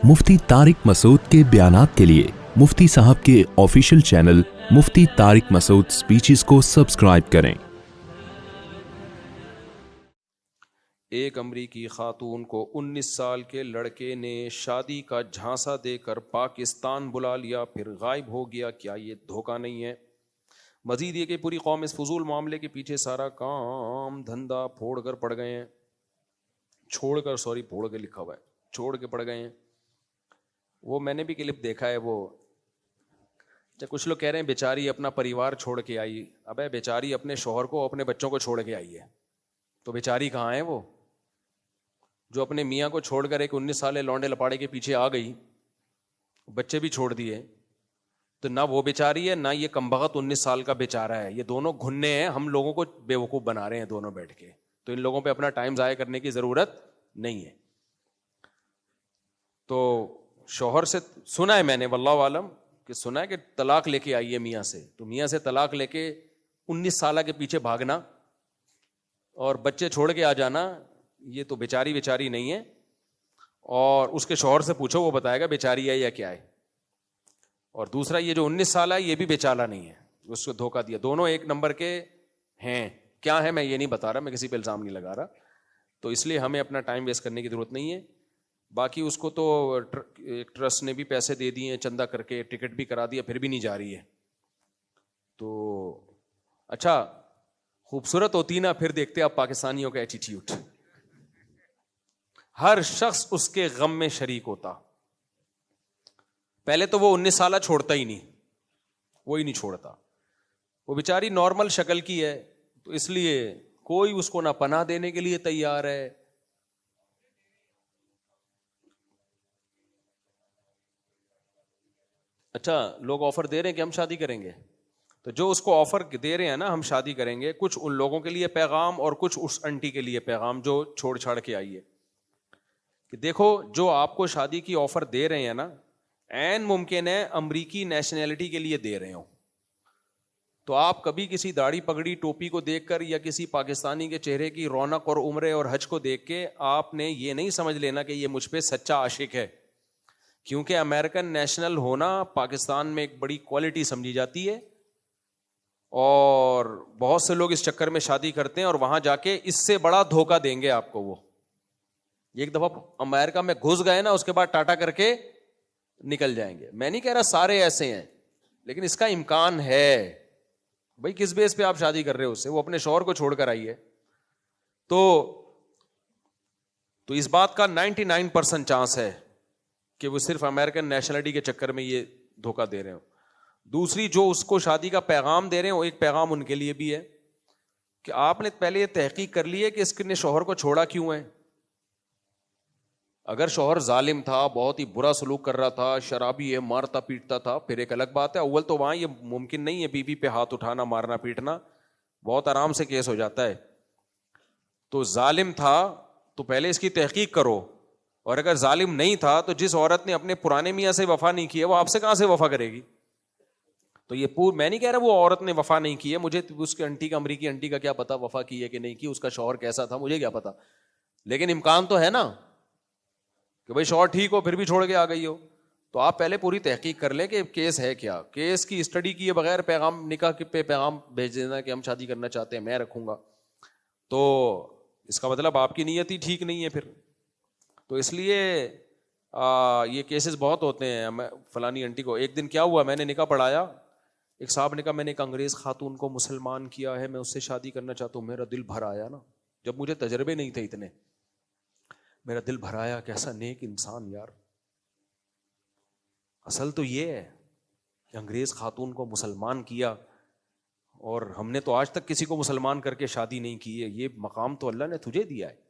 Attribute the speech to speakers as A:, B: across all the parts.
A: मुफ्ती तारिक मसूद के बयानात के लिए मुफ्ती साहब के ऑफिशियल चैनल मुफ्ती तारिक मसूद स्पीचेस को सब्सक्राइब करें।
B: एक अमरीकी खातून को 19 साल के लड़के ने शादी का झांसा देकर पाकिस्तान बुला लिया, फिर गायब हो गया। क्या ये धोखा नहीं है? मजीद ये कि पूरी कौम इस फजूल मामले के पीछे सारा काम धंधा छोड़ के पड़ गए हैं, फोड़ के लिखा हुआ है, छोड़ के पड़ गए हैं। वो मैंने भी क्लिप देखा है। वो जब कुछ लोग कह रहे हैं बेचारी अपना परिवार छोड़ के आई, अबे बेचारी अपने शौहर को अपने बच्चों को छोड़ के आई है, तो बेचारी कहाँ है वो जो अपने मियाँ को छोड़कर एक 19 साल लौंडे लपाड़े के पीछे आ गई, बच्चे भी छोड़ दिए। तो ना वो बेचारी है, ना ये कमबख्त 19 साल का बेचारा है। ये दोनों घुन्ने हैं, हम लोगों को बेवकूफ़ बना रहे हैं दोनों बैठ के। तो इन लोगों पे अपना टाइम ज़ाया करने की ज़रूरत नहीं है। तो शौहर से सुना है मैंने, वल्लाहु आलम, कि सुना है कि तलाक लेके आई है मियाँ से। तो मियाँ से तलाक लेके 19 साल के पीछे भागना और बच्चे छोड़ के आ जाना, ये तो बेचारी नहीं है। और उसके शौहर से पूछो, वो बताएगा बेचारी है या क्या है। और दूसरा ये जो 19 साल है ये भी बेचारा नहीं है, उसको धोखा दिया। दोनों एक नंबर के हैं। क्या है मैं ये नहीं बता रहा, मैं किसी पे इल्ज़ाम नहीं लगा रहा। तो इसलिए हमें अपना टाइम वेस्ट करने की ज़रूरत नहीं है। बाकी उसको तो एक ट्रस्ट ने भी पैसे दे दिए, चंदा करके टिकट भी करा दिया, फिर भी नहीं जा रही है। तो अच्छा, खूबसूरत होती ना, फिर देखते आप पाकिस्तानियों का एटीट्यूड। हर शख्स उसके गम में शरीक होता। पहले तो वो 19 साल छोड़ता ही नहीं, वो ही नहीं छोड़ता। वो बेचारी नॉर्मल शक्ल की है, तो इसलिए कोई उसको ना पनाह देने के लिए तैयार है। अच्छा, लोग ऑफर दे रहे हैं कि हम शादी करेंगे, तो जो उसको ऑफर दे रहे हैं ना हम शादी करेंगे, कुछ उन लोगों के लिए पैगाम और कुछ उस आंटी के लिए पैगाम जो छोड़ छाड़ के आई है कि देखो, जो आपको शादी की ऑफर दे रहे हैं ना, ऐन मुमकिन है अमरीकी नेशनैलिटी के लिए दे रहे हो। तो आप कभी किसी दाढ़ी पगड़ी टोपी को देखकर या किसी पाकिस्तानी के चेहरे की रौनक और उम्र और हज को देख के आपने ये नहीं समझ लेना कि ये मुझ पे सच्चा आशिक है, क्योंकि अमेरिकन नेशनल होना पाकिस्तान में एक बड़ी क्वालिटी समझी जाती है। और बहुत से लोग इस चक्कर में शादी करते हैं और वहां जाके इससे बड़ा धोखा देंगे आपको। वो एक दफा अमेरिका में घुस गए ना, उसके बाद टाटा करके निकल जाएंगे। मैं नहीं कह रहा सारे ऐसे हैं, लेकिन इसका इम्कान है। भाई किस बेस पे आप शादी कर रहे हो उससे? वो अपने शौहर को छोड़कर आई है। तो इस बात का 99% चांस है कि वो सिर्फ अमेरिकन नेशनलिटी के चक्कर में ये धोखा दे रहे हो। दूसरी, जो उसको शादी का पैगाम दे रहे हो, एक पैगाम उनके लिए भी है कि आपने पहले ये तहकीक कर ली है कि इसने शौहर को छोड़ा क्यों है। अगर शौहर जालिम था, बहुत ही बुरा सलूक कर रहा था, शराबी है, मारता पीटता था, फिर एक अलग बात है। अव्वल तो वहां ये मुमकिन नहीं है बीवी पे हाथ उठाना, मारना पीटना, बहुत आराम से केस हो जाता है। तो जालिम था तो पहले इसकी तहकीक करो। और अगर जालिम नहीं था तो जिस औरत ने अपने पुराने मियाँ से वफा नहीं की है, वो आपसे कहां से वफा करेगी? तो ये मैं नहीं कह रहा वो औरत ने वफा नहीं की है, मुझे उसके आंटी का, अमरीकी आंटी का क्या पता वफा की है कि नहीं की, उसका शौहर कैसा था मुझे क्या पता। लेकिन इम्कान तो है ना कि भाई शौहर ठीक हो फिर भी छोड़ के आ गई हो। तो आप पहले पूरी तहकीक कर लें कि केस है क्या। केस की स्टडी किए बगैर पैगाम, निकाह पे पैगाम भेज देना कि हम शादी करना चाहते हैं, मैं रखूंगा, तो इसका मतलब आपकी नीयत ही ठीक नहीं है फिर। तो इसलिए ये केसेस बहुत होते हैं। फलानी आंटी को एक दिन क्या हुआ, मैंने निकाह पढ़ाया, एक साहब ने कहा मैंने एक अंग्रेज़ खातून को मुसलमान किया है, मैं उससे शादी करना चाहता हूँ। मेरा दिल भर आया ना, जब मुझे तजर्बे नहीं थे इतने, मेरा दिल भर आया, कैसा नेक इंसान यार। असल तो ये है कि अंग्रेज़ खातून को मुसलमान किया, और हमने तो आज तक किसी को मुसलमान करके शादी नहीं की है। ये मकाम तो अल्लाह ने तुझे दिया है।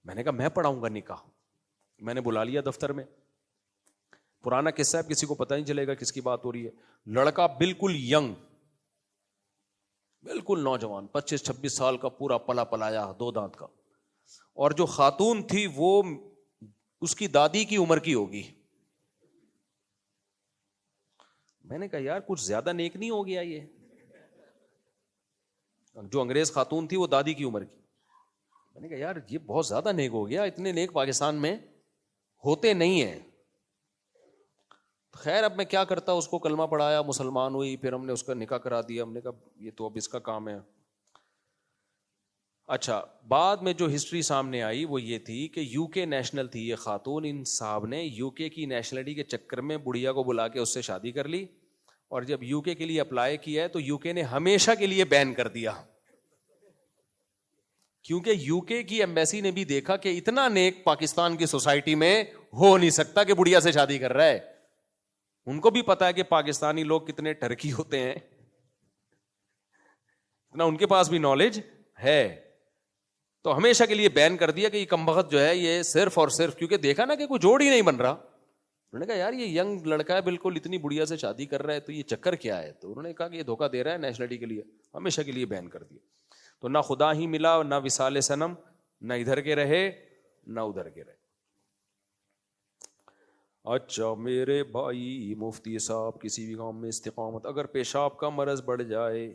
B: मैंने कहा मैं पढ़ाऊंगा निकाह। मैंने बुला लिया दफ्तर में। पुराना किस्सा है, किसी को पता नहीं चलेगा किसकी बात हो रही है। लड़का बिल्कुल यंग, बिल्कुल नौजवान, 25-26 साल का, पूरा पला पलाया, 2 दांत का। और जो खातून थी वो उसकी दादी की उम्र की होगी। मैंने कहा यार कुछ ज्यादा नेक नहीं हो गया ये? जो अंग्रेज खातून थी वो दादी की उम्र की। मैंने कहा यार ये बहुत ज्यादा नेक हो गया, इतने नेक पाकिस्तान में होते नहीं है। خیر اب میں کیا کرتا, اس کو کلمہ پڑھایا, مسلمان ہوئی, پھر ہم نے اس کا نکاح کرا دیا. ہم نے کہا یہ تو اب اس کا کام ہے. اچھا, بعد میں جو ہسٹری سامنے آئی وہ یہ تھی کہ یو کے نیشنل تھی یہ خاتون, ان صاحب نے یو کے کی نیشنلٹی کے چکر میں بڑھیا کو بلا کے اس سے شادی کر لی, اور جب یو کے لیے اپلائی کیا ہے تو یو کے نے ہمیشہ کے لیے بین کر دیا, کیونکہ یو کے کی ایمبیسی نے بھی دیکھا کہ اتنا نیک پاکستان کی سوسائٹی میں ہو نہیں سکتا کہ بڑھیا سے شادی کر رہا ہے. ان کو بھی پتا ہے کہ پاکستانی لوگ کتنے ٹرکی ہوتے ہیں, اتنا ان کے پاس بھی نالج ہے, تو ہمیشہ کے لیے بین کر دیا کہ یہ کمبخت جو ہے یہ صرف اور صرف, کیونکہ دیکھا نا کہ کوئی جوڑ ہی نہیں بن رہا. انہوں نے کہا یار یہ ینگ لڑکا ہے بالکل, اتنی بڑھیا سے شادی کر رہا ہے, تو یہ چکر کیا ہے؟ تو انہوں نے کہا کہ یہ دھوکہ دے رہا ہے نیشنلٹی کے لیے, ہمیشہ کے لیے بین کر دیا. تو نہ خدا ہی ملا, نہ وصال صنم, نہ ادھر کے رہے نہ ادھر کے رہے. اچھا میرے بھائی مفتی صاحب, کسی بھی کام میں استقامت, اگر پیشاب کا مرض بڑھ جائے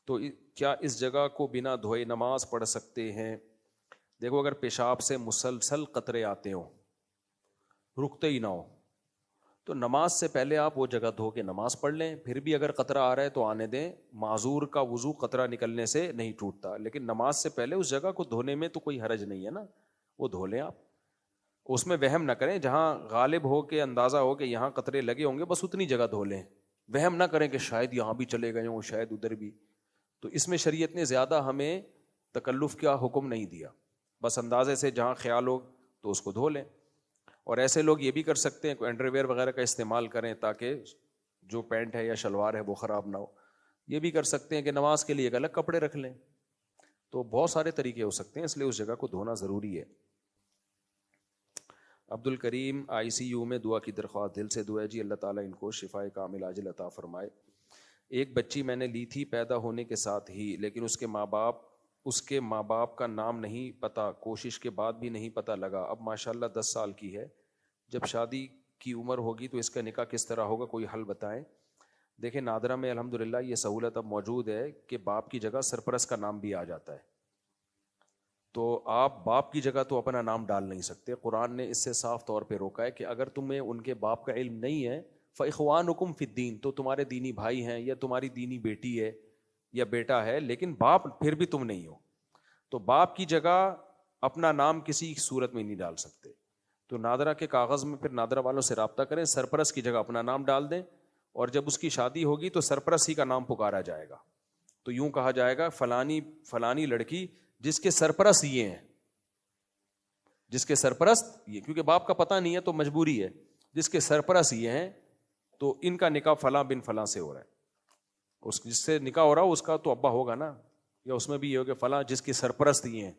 B: تو کیا اس جگہ کو بنا دھوئے نماز پڑھ سکتے ہیں؟ دیکھو اگر پیشاب سے مسلسل قطرے آتے ہوں, رکتے ہی نہ ہو, تو نماز سے پہلے آپ وہ جگہ دھو کے نماز پڑھ لیں. پھر بھی اگر قطرہ آ رہا ہے تو آنے دیں, معذور کا وضو قطرہ نکلنے سے نہیں ٹوٹتا, لیکن نماز سے پہلے اس جگہ کو دھونے میں تو کوئی حرج نہیں ہے نا, وہ دھو لیں آپ. اس میں وہم نہ کریں, جہاں غالب ہو کے اندازہ ہو کہ یہاں قطرے لگے ہوں گے بس اتنی جگہ دھو لیں. وہم نہ کریں کہ شاید یہاں بھی چلے گئے ہوں, شاید ادھر بھی. تو اس میں شریعت نے زیادہ ہمیں تکلف کا حکم نہیں دیا, بس اندازے سے جہاں خیال ہو تو اس کو دھو لیں. اور ایسے لوگ یہ بھی کر سکتے ہیں کہ انڈر ویئر وغیرہ کا استعمال کریں تاکہ جو پینٹ ہے یا شلوار ہے وہ خراب نہ ہو. یہ بھی کر سکتے ہیں کہ نماز کے لیے ایک الگ کپڑے رکھ لیں. تو بہت سارے طریقے ہو سکتے ہیں, اس لیے اس جگہ کو دھونا ضروری ہے. عبد الکریم آئی سی یو میں دعا کی درخواست, دل سے دعا ہے جی اللہ تعالیٰ ان کو شفائے کامل عاجل عطا فرمائے. ایک بچی میں نے لی تھی پیدا ہونے کے ساتھ ہی, لیکن اس کے ماں باپ کا نام نہیں پتا, کوشش کے بعد بھی نہیں پتا لگا. اب ماشاءاللہ 10 سال کی ہے, جب شادی کی عمر ہوگی تو اس کا نکاح کس طرح ہوگا, کوئی حل بتائیں. دیکھیں نادرہ میں الحمدللہ یہ سہولت اب موجود ہے کہ باپ کی جگہ سرپرست کا نام بھی آ جاتا ہے. تو آپ باپ کی جگہ تو اپنا نام ڈال نہیں سکتے. قرآن نے اس سے صاف طور پہ روکا ہے کہ اگر تمہیں ان کے باپ کا علم نہیں ہے فاخوانکم فی الدین, تو تمہارے دینی بھائی ہیں یا تمہاری دینی بیٹی ہے یا بیٹا ہے, لیکن باپ پھر بھی تم نہیں ہو. تو باپ کی جگہ اپنا نام کسی صورت میں نہیں ڈال سکتے. تو نادرہ کے کاغذ میں پھر نادرہ والوں سے رابطہ کریں, سرپرست کی جگہ اپنا نام ڈال دیں, اور جب اس کی شادی ہوگی تو سرپرست ہی کا نام پکارا جائے گا. تو یوں کہا جائے گا فلانی لڑکی جس کے سرپرست یہ ہیں, جس کے سرپرست یہ, کیونکہ باپ کا پتہ نہیں ہے تو مجبوری ہے, جس کے سرپرست یہ ہیں تو ان کا نکاح فلاں بن فلاں سے ہو رہا ہے. اس جس سے نکاح ہو رہا ہو اس کا تو ابا ہوگا نا, یا اس میں بھی یہ ہو کہ فلاں جس کے سرپرست یہ ہیں